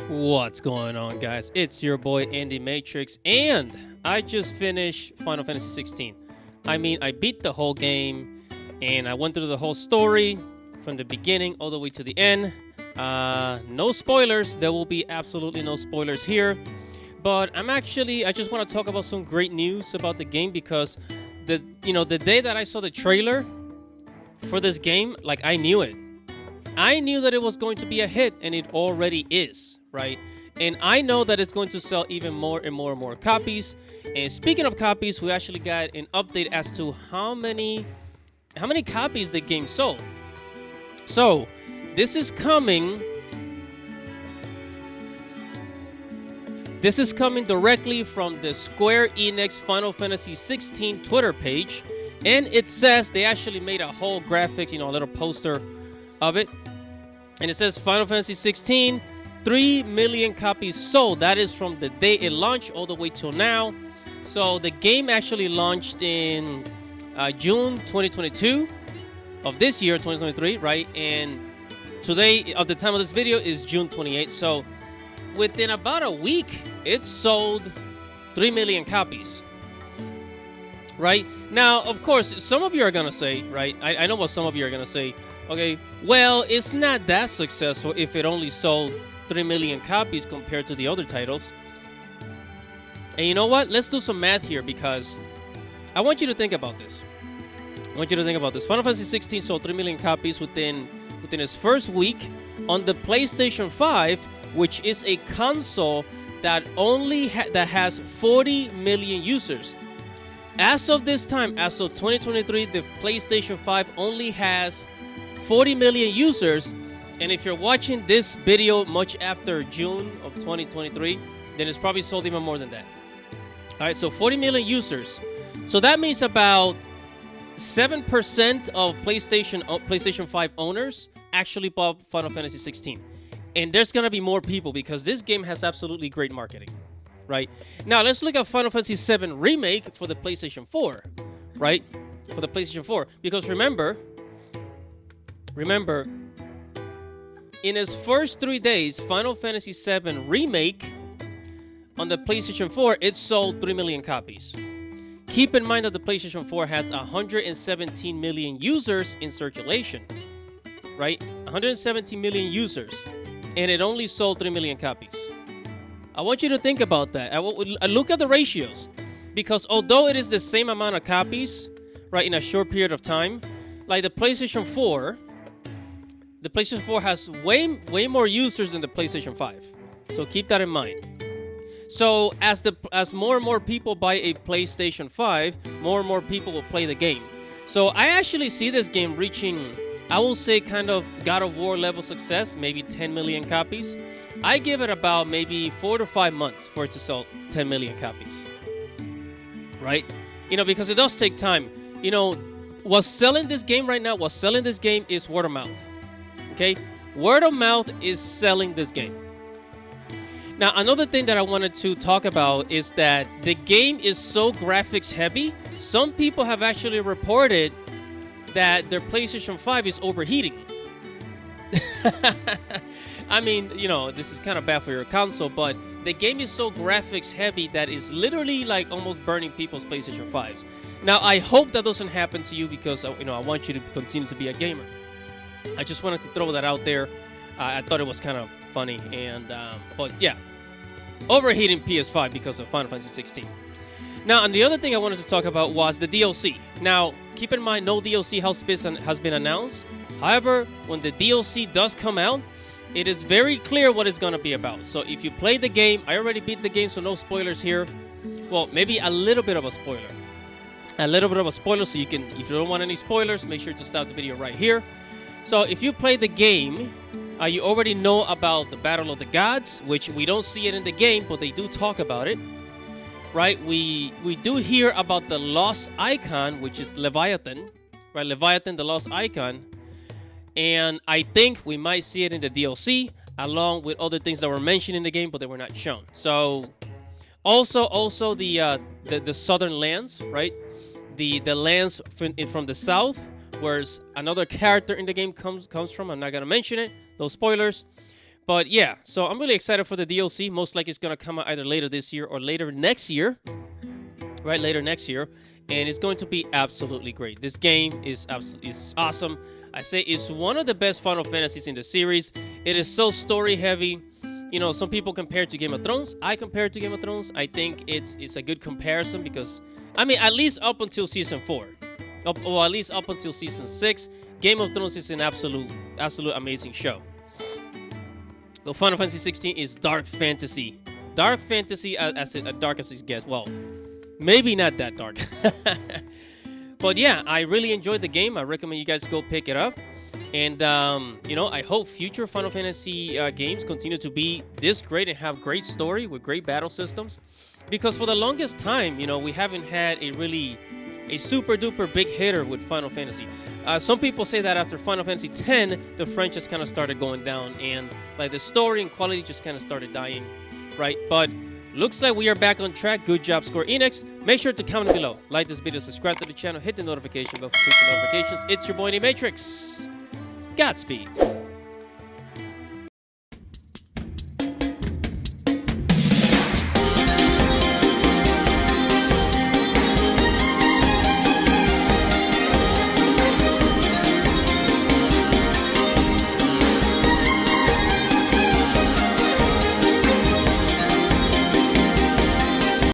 What's going on, guys? It's your boy Andy Matrix, and I just finished Final Fantasy 16. I mean, I beat the whole game, and I went through the whole story from the beginning all the way to the end. No spoilers. There will be absolutely no spoilers here. But I just want to talk about some great news about the game because the day that I saw the trailer for this game, like I knew it. I knew that it was going to be a hit, and it already is, right? And I know that it's going to sell even more and more and more copies. And speaking of copies, we actually got an update as to how many copies the game sold. So, this is coming. This is coming directly from the Square Enix Final Fantasy 16 Twitter page, and it says they actually made a whole graphic, a little poster of it, and it says Final Fantasy 16, 3 million copies sold. That is from the day it launched all the way till now. So the game actually launched in June 2022 of this year, 2023, right? And today, at the time of this video, is June 28th. So within about a week, it sold 3 million copies. Right? Now, of course, some of you are going to say, right? I know what some of you are going to say. Okay, well, it's not that successful if it only sold 3 million copies compared to the other titles. And you know what? Let's do some math here because I want you to think about this. Final Fantasy 16 sold 3 million copies within its first week on the PlayStation 5, which is a console that that has 40 million users. As of this time, as of 2023, the PlayStation 5 only has 40 million users, and if you're watching this video much after June of 2023, then it's probably sold even more than that. All right, so 40 million users. So that means about 7% of PlayStation 5 owners actually bought Final Fantasy 16. And there's going to be more people because this game has absolutely great marketing, right? Now, let's look at Final Fantasy 7 Remake for the PlayStation 4, right? For the PlayStation 4, because remember, in its first 3 days, Final Fantasy VII Remake on the PlayStation 4, it sold 3 million copies. Keep in mind that the PlayStation 4 has 117 million users in circulation, right? 117 million users, and it only sold 3 million copies. I want you to think about that. I look at the ratios, because although it is the same amount of copies, right, in a short period of time, like the PlayStation 4 has way more users than the PlayStation 5. So keep that in mind. So as more and more people buy a PlayStation 5, more and more people will play the game. So I actually see this game reaching, I will say, kind of God of War level success, maybe 10 million copies. I give it about maybe 4 to 5 months for it to sell 10 million copies. Right? Because it does take time. What's selling this game right now, is word of mouth. Okay, word of mouth is selling this game. Now, another thing that I wanted to talk about is that the game is so graphics heavy. Some people have actually reported that their PlayStation 5 is overheating. I mean, this is kind of bad for your console, but the game is so graphics heavy that it's literally like almost burning people's PlayStation 5s. Now, I hope that doesn't happen to you because, I want you to continue to be a gamer. I just wanted to throw that out there. I thought it was kind of funny, but yeah, overheating PS5 because of Final Fantasy 16. Now, and the other thing I wanted to talk about was the DLC. Now, keep in mind, no DLC has been announced. However, when the DLC does come out, it is very clear what it's going to be about. So if you play the game, I already beat the game, so no spoilers here. Well, maybe a little bit of a spoiler. So you can, if you don't want any spoilers, make sure to stop the video right here. So if you play the game, you already know about the Battle of the Gods, which we don't see it in the game, but they do talk about it, right? We do hear about the Lost Eikon, which is Leviathan, right? Leviathan, the Lost Eikon. And I think we might see it in the DLC, along with other things that were mentioned in the game, but they were not shown. So also the southern lands, right? The lands from the south, whereas another character in the game comes from. I'm not gonna mention it, those spoilers. But yeah, so I'm really excited for the DLC. Most likely it's gonna come out either later this year or later next year. Right, later next year, and it's going to be absolutely great. This game is awesome. I say it's one of the best Final Fantasies in the series. It is so story heavy. You know, some people compare it to Game of Thrones. I compare it to Game of Thrones. I think it's a good comparison because, I mean, at least up until season 4, or at least up until season 6, Game of Thrones is an absolute amazing show. The Final Fantasy 16 is dark fantasy. Dark fantasy as dark as it gets. Well, maybe not that dark. But yeah, I really enjoyed the game. I recommend you guys go pick it up. And, you know, I hope future Final Fantasy games continue to be this great and have great story with great battle systems. Because for the longest time, you know, we haven't had a super duper big hitter with Final Fantasy. Some people say that after Final Fantasy X, the franchise kind of started going down. And like the story and quality just kind of started dying, right? But looks like we are back on track. Good job, Square Enix. Make sure to comment below, like this video, subscribe to the channel, hit the notification bell for future notifications. It's your boy, Matrix. Godspeed.